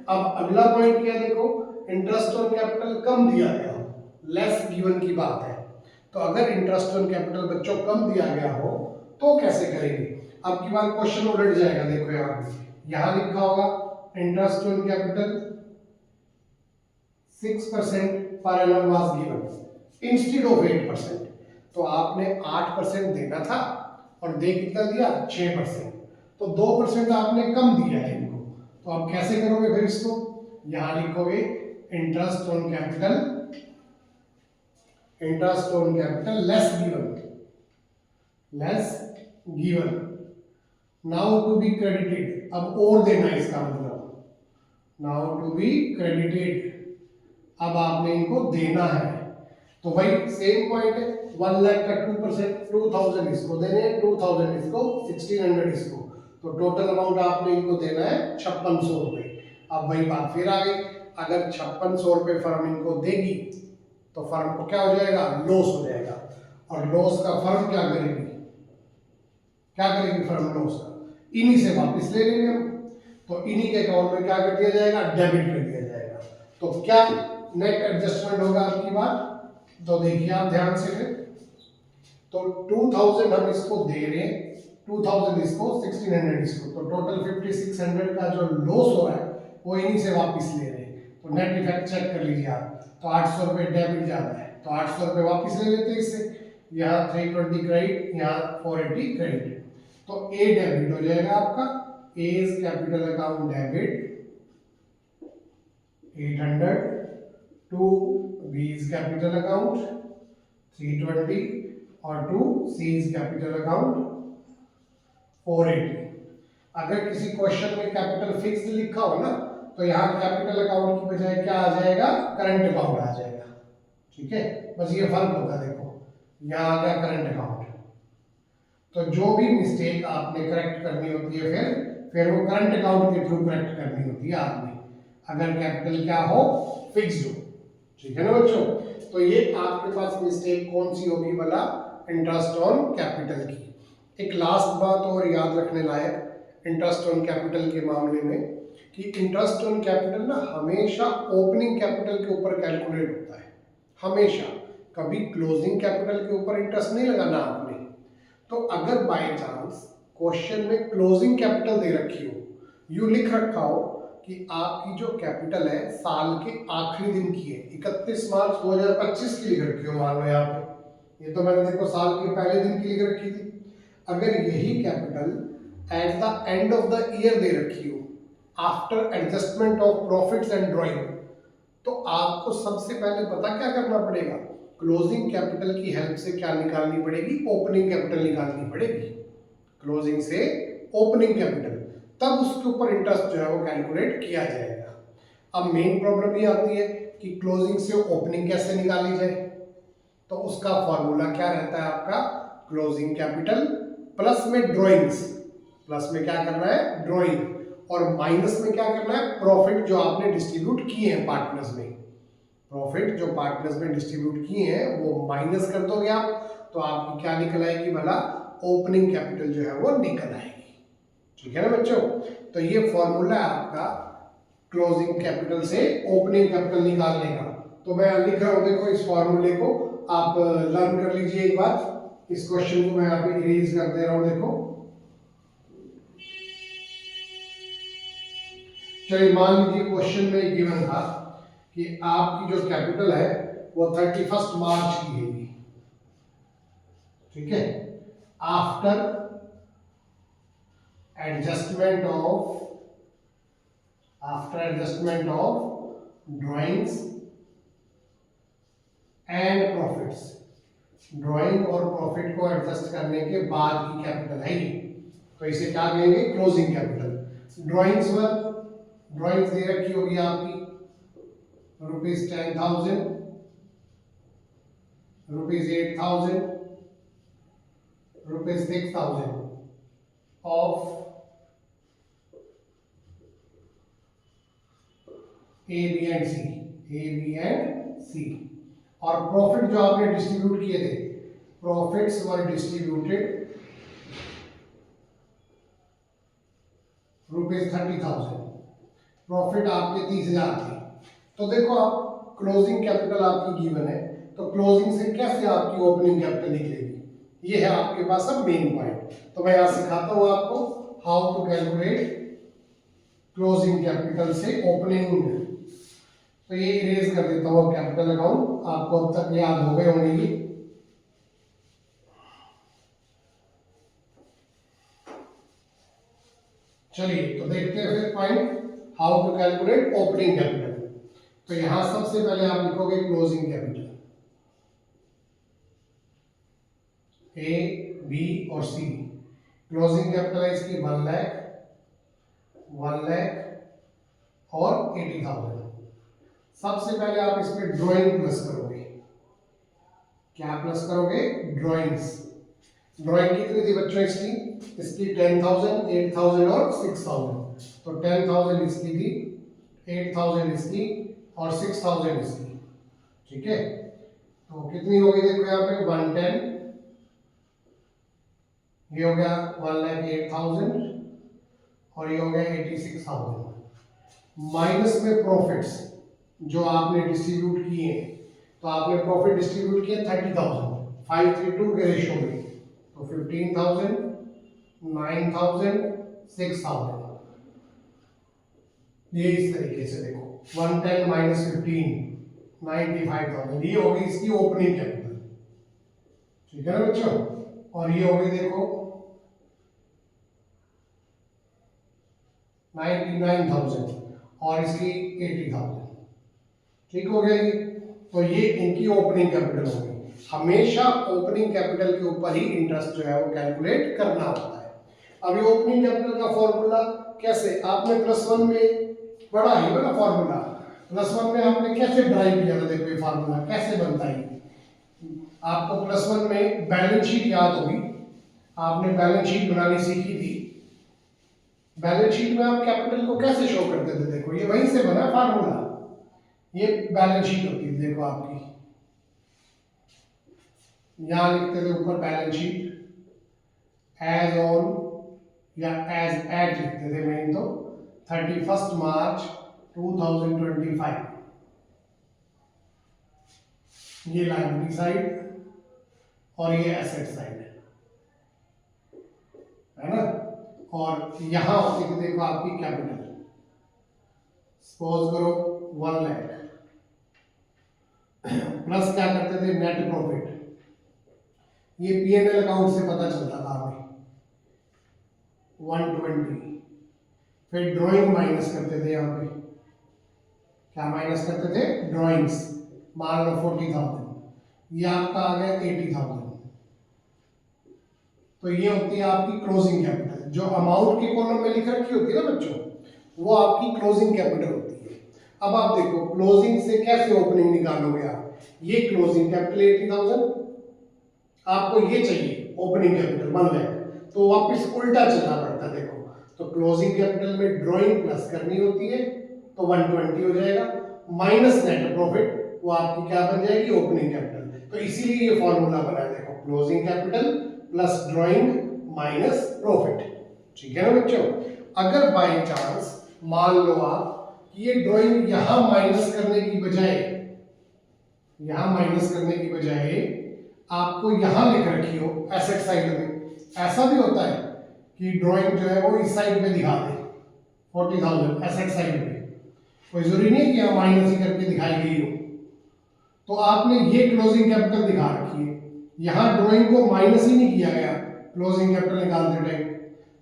अब अगला पॉइंट क्या देखो, इंटरेस्ट ऑन कैपिटल कम दिया गया हो, लेस गिवन की बात है। तो अगर इंटरेस्ट ऑन कैपिटल बच्चों कम दिया गया हो तो कैसे करेंगे। अब की बार क्वेश्चन उलट जाएगा, देखो यहाँ लिखा होगा interest on capital 6% per annum was given instead of 8%। तो आपने 8% देना था और दे कितना दिया 6%, तो 2% आपने कम दिया है इनको। तो आप कैसे करोगे फिर इसको, यहां लिखोगे interest on capital less given now to be credited. अब और देना इसका मतलब, नाउ टू बी क्रेडिटेड, अब आपने इनको देना है। तो वही सेम पॉइंट है, 1 लाख का 2%, 2000 इसको देने, 2000 इसको, 1600 इसको, तो टोटल अमाउंट आपने इनको देना है 5600 रुपए। अब वही बात फिर आ गई, अगर 5600 रुपए फर्म इनको देगी तो फर्म को क्या हो जाएगा, लॉस हो जाएगा। और लॉस का फर्म क्या करेगी फर्म, लॉस का इन्हीं से वापस ले लेंगे हम। तो इन्हीं के अकाउंट में क्या कर दिया जाएगा, डेबिट कर दिया जाएगा। तो क्या नेट एडजस्टमेंट होगा आपकी बात, तो देखिए आप ध्यान से फिर, तो 2000 हम इसको दे रहे हैं, 2000 इसको, 1600 इसको, तो टोटल 5600 का जो लॉस हो रहा है वो इन्हीं से वापस ले रहे हैं। तो नेट इफेक्ट चेक कर लीजिए आप, तो 800 रुपये डेबिट जाता है, तो 800 रुपये वापस ले लेते हैं इससे, यहाँ 320 क्रेडिट, यहाँ 480 क्रेडिट, तो ए डेबिट हो जाएगा आपका, A is capital account debit 800, 2 B is capital account 320 और 2 सी इज कैपिटल अकाउंट 480। अगर किसी क्वेश्चन में कैपिटल फिक्स्ड लिखा हो ना, तो यहाँ कैपिटल अकाउंट की बजाय क्या आ जाएगा, करंट अकाउंट आ जाएगा, ठीक है। बस ये फर्क होगा, देखो यहाँ आ गया करंट अकाउंट। तो जो भी मिस्टेक आपने करेक्ट करनी होती है फिर वो करंट अकाउंट के थ्रू करेक्ट करनी होती है आपने, अगर कैपिटल क्या हो, फिक्स्ड हो, ठीक है ना बच्चों। तो ये आपके पास मिस्टेक कौन सी होगी वाला, इंटरेस्ट ऑन कैपिटल की। एक लास्ट बात और याद रखने लायक इंटरेस्ट ऑन कैपिटल के मामले में, कि इंटरेस्ट ऑन कैपिटल ना हमेशा ओपनिंग कैपिटल के ऊपर कैलकुलेट होता है, हमेशा, कभी क्लोजिंग कैपिटल के ऊपर इंटरेस्ट नहीं लगाना आपने। तो अगर बाय चांस क्वेश्चन में क्लोजिंग कैपिटल दे रखी हो, यू लिख रखा हो कि आपकी जो कैपिटल है साल के आखिरी दिन की है, 31 मार्च 2025 की लिख रखी हो, मान लो यहाँ पे, ये तो मैंने देखो साल के पहले दिन की लिख रखी थी। अगर यही capital at the end of the year दे रखी हो, after adjustment of profits and drawing, तो आपको सबसे पहले पता क्या करना पड़ेगा, क्लोजिंग कैपिटल की हेल्प से क्या निकालनी पड़ेगी, ओपनिंग कैपिटल निकालनी पड़ेगी, क्लोजिंग से ओपनिंग कैपिटल, तब उसके ऊपर इंटरेस्ट जो है वो कैलकुलेट किया जाएगा। अब मेन प्रॉब्लम ये आती है कि क्लोजिंग से ओपनिंग कैसे निकाली जाए, तो उसका फॉर्मूला क्या रहता है आपका, क्लोजिंग कैपिटल प्लस में ड्रॉइंग्स, प्लस में क्या करना है, ड्रॉइंग, और माइनस में क्या करना है, प्रॉफिट जो आपने डिस्ट्रीब्यूट किए हैं पार्टनर्स में, प्रॉफिट जो पार्टनर्स में डिस्ट्रीब्यूट किए हैं वो माइनस कर दोगे आप, तो आपकी क्या निकल आएगी भला, ओपनिंग कैपिटल जो है वो निकल आएगी, ठीक है ना बच्चों। तो ये फॉर्मूला है आपका क्लोजिंग कैपिटल से ओपनिंग कैपिटल निकालने का। तो मैं लिख रहा हूं, देखो इस फॉर्मूले को आप लर्न कर लीजिए एक बार। इस क्वेश्चन को मैं यहाँ पे इरेज कर दे रहा हूं, देखो चलिए मान लीजिए क्वेश्चन में गिवन था कि आपकी जो कैपिटल है वो 31 मार्च की है, ठीक है, after adjustment of drawings and profits, drawing और प्रॉफिट को एडजस्ट करने के बाद की कैपिटल है ये, तो इसे क्या कहेंगे, क्लोजिंग कैपिटल। ड्राइंग्स दे रखी होगी आपकी ₹10,000, ₹8,000, ₹6,000 of A B and C, A B and C. और प्रॉफिट जो आपने डिस्ट्रीब्यूट किए थे, प्रॉफिट्स वर डिस्ट्रीब्यूटेड ₹30,000, प्रॉफिट आपके 30,000 थे। तो देखो आप क्लोजिंग कैपिटल आपकी गिवन है, तो क्लोजिंग से कैसे आपकी ओपनिंग कैपिटल निकलेगी, ये है आपके पास अब मेन पॉइंट। तो मैं यहां सिखाता हूं आपको how to calculate closing capital से ओपनिंग। तो ये इरेज कर देता हूं कैपिटल अकाउंट, आपको अब तक याद हो गए होंगे ये। चलिए तो देखते हैं फिर point how to calculate opening capital. तो यहां सबसे पहले आप लिखोगे क्लोजिंग कैपिटल, ए बी और सी। क्लोजिंग कैपिटल है इसकी 1 लाख, 1 लाख और 80,000। सबसे पहले आप इसमें ड्राइंग प्लस करोगे। क्या प्लस करोगे? ड्राइंग्स। ड्राइंग कितनी थी बच्चों इसकी? इसकी 10,000, 8,000 और 6,000। तो 10,000 इसकी थी, 8,000 इसकी और 6,000 इसकी। ठीक है, तो कितनी हो गई देखो यहाँ पे 110, ये हो गया 1,08,000 और ये हो गया 86,000। माइनस में प्रॉफिट्स जो आपने डिस्ट्रीब्यूट किए, तो आपने प्रॉफिट डिस्ट्रीब्यूट किए 30,000, 532 के रेशियो में। तो 15,000, 9,000, 6,000। ये इस तरीके से देखो 110 माइनस 15, 95,000। ये हो गई इसकी ओपनिंग कैपिटल। ठीक है ना बच्चों? और ये हो गई देखो 99,000 और इसकी 80,000। ठीक हो गया ये। तो ये इनकी ओपनिंग कैपिटल होगी। हमेशा ओपनिंग कैपिटल के ऊपर ही इंटरेस्ट जो है वो कैलकुलेट करना होता है। अब ये ओपनिंग कैपिटल का फॉर्मूला कैसे, आपने +1 में पढ़ा ही ना फॉर्मूला। +1 में आपने कैसे ड्राइव किया था, देखो ये फॉर्मूला कैसे बनता है। आपको +1 में बैलेंस शीट याद होगी, आपने बैलेंस शीट बनानी सीखी थी। बैलेंस शीट में आप कैपिटल को कैसे शो करते थे, देखो ये वहीं से बना फार्मूला। ये बैलेंस शीट होती है देखो आपकी, यहां लिखते थे ऊपर बैलेंस शीट एज ऑन या एज एट लिखते थे मेन, तो 31 मार्च 2025। ये लायबिलिटी साइड और ये एसेट साइड है ना। और यहां होती थी देखो आपकी कैपिटल, सपोज करो 1 लाख, प्लस क्या करते थे नेट प्रॉफिट। ये P&L अकाउंट से पता चलता था हमें 120। फिर ड्राइंग माइनस करते थे, यहाँ पे क्या माइनस करते थे? ड्राइंग्स। मान लो 40,000, ये आपका आ गया 80,000। तो ये होती है आपकी क्लोजिंग कैपिटल। जो अमाउंट की कॉलम में लिख रखी होती है ना बच्चों, वो आपकी क्लोजिंग कैपिटल होती है। अब आप देखो क्लोजिंग से कैसे ओपनिंग निकालोगे आप। ये क्लोजिंग कैपिटल 80,000, आपको ये चाहिए ओपनिंग कैपिटल 1 लाख, तो वापस उल्टा चलना पड़ता है देखो। तो क्लोजिंग कैपिटल में ड्राइंग प्लस करनी होती है, तो 120 हो जाएगा, माइनस नेट प्रॉफिट, वो आपकी क्या बन जाएगी? Opening capital. तो इसीलिए ये फॉर्मूला बना है देखो, closing capital plus drawing minus profit. ठीक है ना बच्चों? अगर बाय चांस मान लो आप कि ये ड्राइंग यहां माइनस करने की बजाय, यहां माइनस करने की बजाय आपको यहां लिख रखी हो एसेट साइड में, ऐसा भी होता है कि ड्राइंग जो है वो इस साइड पे दिखा दे 40,000 एसेट साइड पे, कोई जरूरी नहीं कि यहाँ माइनस ही करके दिखाई गई हो। तो आपने ये क्लोजिंग कैपिटल दिखा रखी है, यहाँ ड्राइंग को माइनस ही नहीं किया गया क्लोजिंग कैपिटल निकालते टाइम।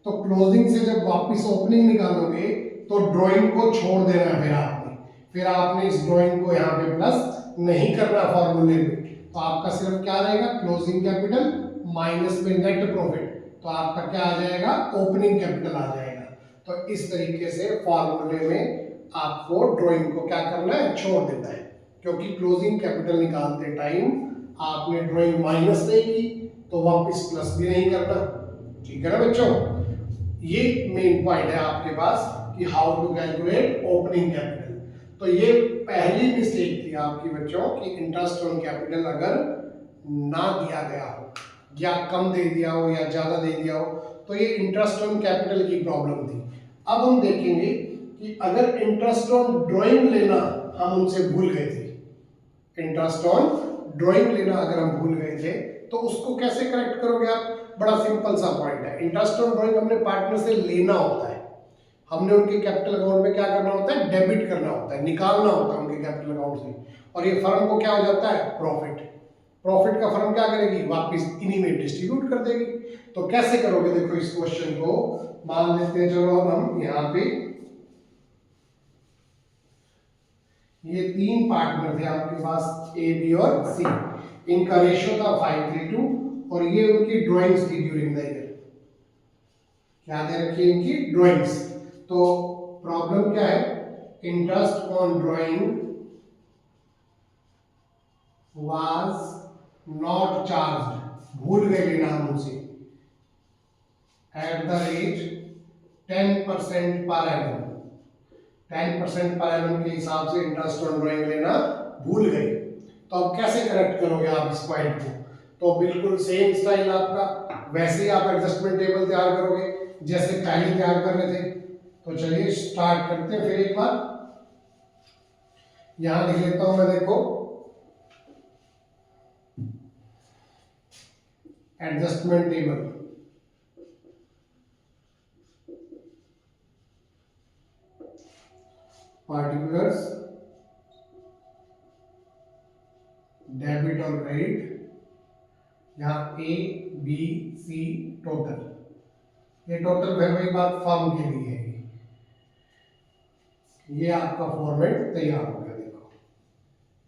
तो क्लोजिंग से जब वापस ओपनिंग निकालोगे तो ड्राइंग को छोड़ देना है, फिर आपने इस ड्राइंग को यहाँ पे प्लस नहीं करना फॉर्मूले में। तो आपका सिर्फ क्या रहेगा? क्लोजिंग कैपिटल माइनस में नेट प्रॉफिट, तो आपका क्या आ जाएगा? ओपनिंग कैपिटल आ जाएगा। तो इस तरीके से फॉर्मूले में आपको ड्राइंग को क्या करना है? छोड़ देना है, क्योंकि क्लोजिंग कैपिटल निकालते टाइम आपने ड्राइंग माइनस नहीं की तो वापस प्लस भी नहीं करना। ठीक है ना बच्चों? ये मेन पॉइंट है आपके पास कि how to calculate opening capital. तो ये पहली मिस्टेक थी आपकी बच्चों कि इंटरेस्ट ऑन कैपिटल अगर ना दिया गया हो या कम दे दिया हो या ज़्यादा दे दिया हो तो ये इंटरेस्ट ऑन कैपिटल की प्रॉब्लम थी। अब हम देखेंगे कि अगर इंटरेस्ट ऑन ड्राइंग लेना हम उनसे भूल गए थे, इंटरेस्ट ऑन ड्राइंग लेना अगर हम भूल गए थे तो उसको कैसे करेक्ट करोगे आप? बड़ा सिंपल सा पॉइंट है, इंटरेस्ट ऑन ड्राइंग हमने पार्टनर से लेना होता है, हमने उनके कैपिटल अकाउंट में क्या करना होता है? डेबिट करना होता है, निकालना होता है उनके कैपिटल अकाउंट से, और ये फर्म को क्या हो जाता है? प्रॉफिट। प्रॉफिट का फर्म क्या करेगी? वापस इन्हीं में डिस्ट्रीब्यूट कर देगी। तो कैसे करोगे? देखो इस क्वेश्चन को मान लेते हैं, चलो अब हम यहाँ पे ये तीन पार्टनर थे आपके पास ए बी और सी, इनका रेशियो था 5:3 और ये उनकी ड्राइंग्स थी ड्यूरिंग द ईयर, क्या दे रखी है इनकी? ड्राइंग्स। तो प्रॉब्लम क्या है? Interest on drawing was not charged, भूल गए लेना हम उनसे, at the rate 10% per annum, 10% per annum के हिसाब से इंटरेस्ट ऑन ड्राइंग लेना भूल गए। तो अब कैसे करेक्ट करोगे आप इस पॉइंट को? तो बिल्कुल सेम स्टाइल आपका, वैसे ही आप एडजस्टमेंट टेबल तैयार करोगे जैसे पहले तैयार कर रहे थे। तो चलिए स्टार्ट करते हैं फिर एक बार, यहां लिख लेता हूं मैं, देखो एडजस्टमेंट टेबल, पार्टिकुलर्स, डेबिट और क्रेडिट, यहाँ ए बी सी टोटल, ये टोटल वही बात फर्म के लिए है। ये आपका फॉर्मेट तैयार हो गया, देखो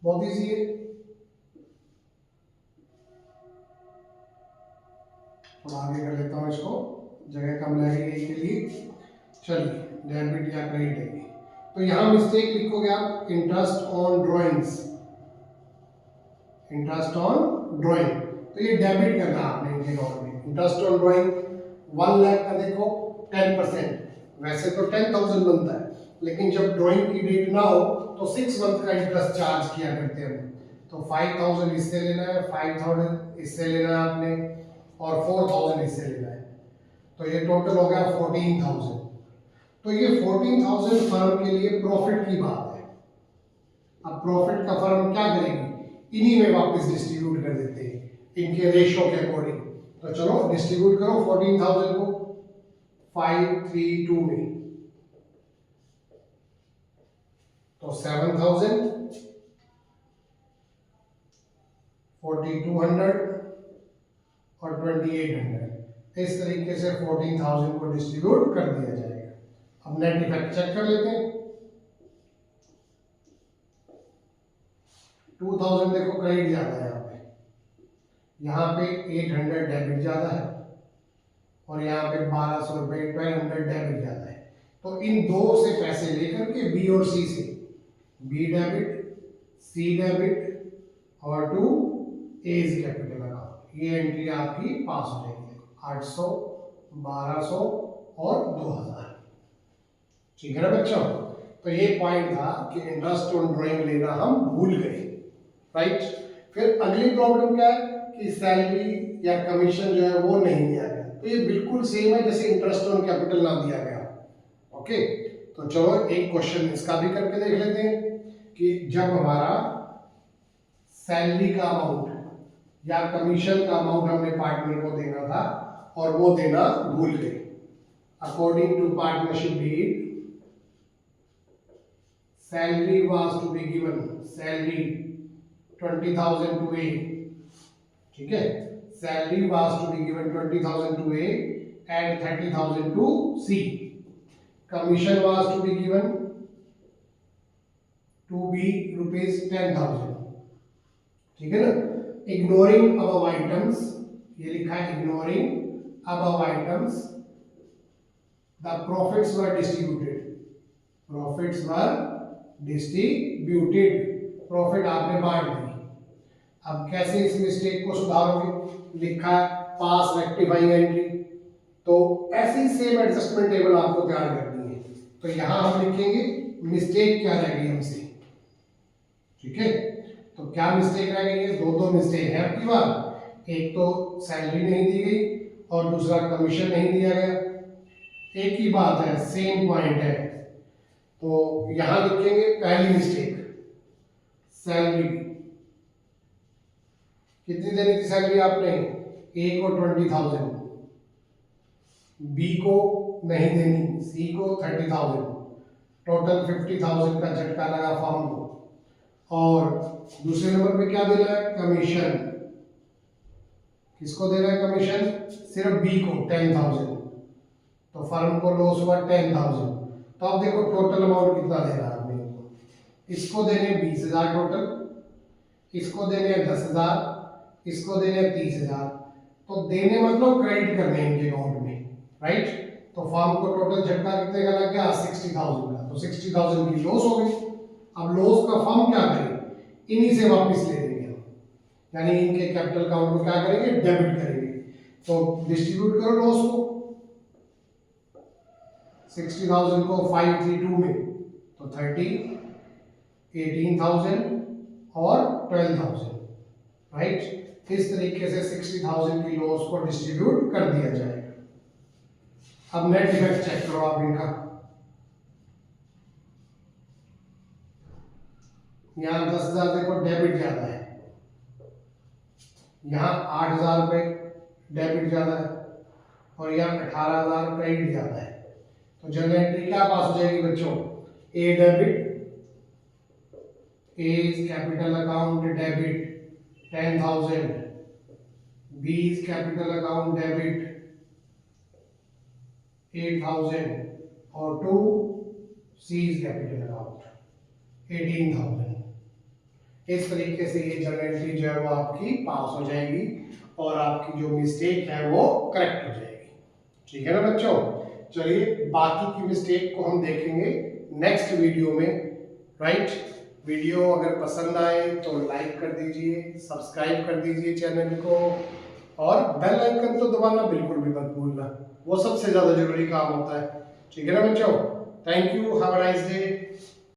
बहुत इजी है। थोड़ा आगे कर लेता हूँ इसको, जगह कम लगेगी के लिए। चलिए डेबिट या क्रेडिट है, तो यहाँ मिस्टेक लिखोगे आप interest on drawings, interest on drawing, तो ये डेबिट करना आपने इनके अकाउंट में। इंटरेस्ट ऑन ड्राइंग 1 लाख का देखो 10%, वैसे तो 10,000 बनता है, लेकिन जब ड्राइंग की डेट ना हो तो 6 मंथ का इंटरेस्ट चार्ज किया करते हैं। तो 5,000 इससे लेना है, 5,000 इससे लेना है आपने, और 4,000 इससे लेना है, तो ये टोटल हो गया 14,000। तो ये 14,000 फर्म के लिए प्रॉफिट की बात है। अब प्रॉफिट का फर्म क्या करेगी? इन्हीं में वापस डिस्ट्रीब्यूट कर देते हैं इनके रेशियो के अकॉर्डिंग। तो चलो डिस्ट्रीब्यूट करो 14,000 को 532 में, तो 7,000, 4,200 और 2,800, इस तरीके से 14,000 को डिस्ट्रीब्यूट कर दिया जाएगा। अब नेट इफेक्ट चेक कर लेते हैं। 2,000 देखो क्रेडिट ज्यादा है यहाँ पे 800 डेबिट ज्यादा है, और यहाँ पे 1,200 रुपये 1,200 डेबिट ज्यादा है। तो इन दो से पैसे लेकर के बी और सी से, बी डेबिट सी डेबिट और to A is capital account, ये एंट्री आपकी पास हो जाएगी। 800, 1,200 और 2,000, ठीक है ना बच्चों? तो ये पॉइंट था कि इंटरेस्ट ऑन ड्राइंग लेना हम भूल गए, राइट। फिर अगली प्रॉब्लम क्या है कि सैलरी या कमीशन जो है वो नहीं दिया गया, तो ये बिल्कुल सेम है जैसे इंटरेस्ट ऑन कैपिटल ना दिया गया। ओके, तो चलो एक क्वेश्चन इसका भी करके देख लेते हैं कि जब हमारा सैलरी का अमाउंट या कमीशन का अमाउंट हमने पार्टनर को देना था और वो देना भूल गए, according to partnership deed salary was to be given, salary 20,000 to A, ठीक है, salary was to be given 20,000 to A and 30,000 to C, commission was to be given to B rupees 10,000, ठीक है ना। ignoring above items, ये लिखा है ignoring above items, the profits were distributed, profits were distributed, profit आपने बांट दी। अब कैसे इस मिस्टेक को सुधारोगे? लिखा है पास रेक्टिफाइंग एंट्री, तो ऐसी सेम एडजस्टमेंट टेबल आपको तैयार करनी है। तो यहां हम लिखेंगे मिस्टेक क्या रह गई हमसे, ठीक है। तो क्या मिस्टेक रह गई है, दो मिस्टेक है आपकी बात। एक तो सैलरी नहीं दी गई और दूसरा कमीशन नहीं दिया गया। एक ही बात है, सेम पॉइंट है। तो यहां लिखेंगे पहली मिस्टेक, सैलरी कितनी देनी थी सैलरी आपने, ए को 20,000, बी को नहीं देनी, सी को 30,000, टोटल 50,000 का झटका लगा फर्म को। और दूसरे नंबर पे क्या देना है, कमीशन। किसको देना है कमीशन, सिर्फ बी को 10,000, तो फर्म को लॉस हुआ 10,000। तो अब देखो टोटल अमाउंट कितना देना है आपने, इसको देने 20,000 टोटल, इसको देने 10,000, इसको देने 30,000। तो देने मतलब क्रेडिट करने इनके अकाउंट में, राइट। तो फर्म को टोटल झटका कितने का लग गया, 60,000 का। तो 60,000 की लॉस हो गई। अब लॉस का फर्म क्या करे, इन्हीं से वापस ले लेंगे हम, यानी इनके कैपिटल अकाउंट को क्या करेंगे, डेबिट करेंगे। तो डिस्ट्रीब्यूट करो लॉस को, 60,000 को 532 में, तो 30, 18,000 और 12,000, राइट। इस तरीके से 60,000 की लॉस को डिस्ट्रीब्यूट कर दिया जाएगा। अब नेट इफेक्ट चेक करो आप इनका। यहाँ 10,000 देखो डेबिट ज्यादा है, यहाँ 8,000 रुपये डेबिट ज्यादा है, और यहाँ 18,000 क्रेडिट ज्यादा है। तो जनरल एंट्री क्या पास हो जाएगी बच्चों, A debit, A capital account debit 10,000, B is capital account debit 8,000 और 2 C is capital account 18,000। इस तरीके से ये जर्नल एंट्री जो है वो आपकी पास हो जाएगी और आपकी जो मिस्टेक है वो करेक्ट हो जाएगी, ठीक है ना बच्चों। चलिए बाकी की मिस्टेक को हम देखेंगे नेक्स्ट वीडियो में, राइट। वीडियो अगर पसंद आए तो लाइक कर दीजिए, सब्सक्राइब कर दीजिए चैनल को, और बेल आइकन तो दबाना बिल्कुल भी मत भूलना, वो सबसे ज्यादा जरूरी काम होता है, ठीक है ना बच्चों। Thank you, have a nice day.